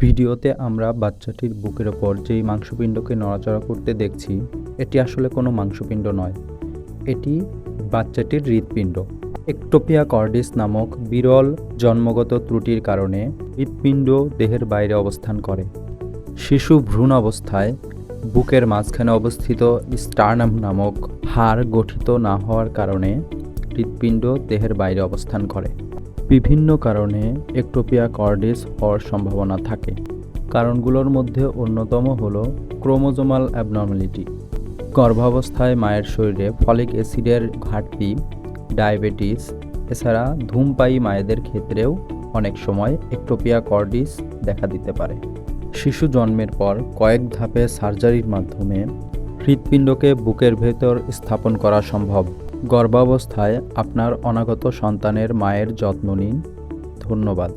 ভিডিওতে আমরা বাচ্চাটির বুকের ওপর যেই মাংসপিণ্ডকে নড়াচড়া করতে দেখছি, এটি আসলে কোনো মাংসপিণ্ড নয়। এটি বাচ্চাটির হৃৎপিণ্ড। একটোপিয়া কর্ডিস নামক বিরল জন্মগত ত্রুটির কারণে হৃৎপিণ্ড দেহের বাইরে অবস্থান করে। শিশু ভ্রূণ অবস্থায় বুকের মাঝখানে অবস্থিত স্টার্নাম নামক হাড় গঠিত না হওয়ার কারণে হৃৎপিণ্ড দেহের বাইরে অবস্থান করে। বিভিন্ন কারণে একটোপিয়া কর্ডিস হওয়ার সম্ভাবনা থাকে। কারণগুলোর মধ্যে অন্যতম হল ক্রোমোজোমাল অ্যাবনর্মালিটি, গর্ভাবস্থায় মায়ের শরীরে ফলিক অ্যাসিডের ঘাটতি, ডায়াবেটিস, এছাড়া ধূমপায়ী মায়েদের ক্ষেত্রেও অনেক সময় একটোপিয়া কর্ডিস দেখা দিতে পারে। শিশু জন্মের পর কয়েক ধাপে সার্জারির মাধ্যমে হৃৎপিণ্ডকে বুকের ভেতর স্থাপন করা সম্ভব। গর্ভাবস্থায় আপনার অনাগত সন্তানের মায়ের যত্ন নিন। ধন্যবাদ।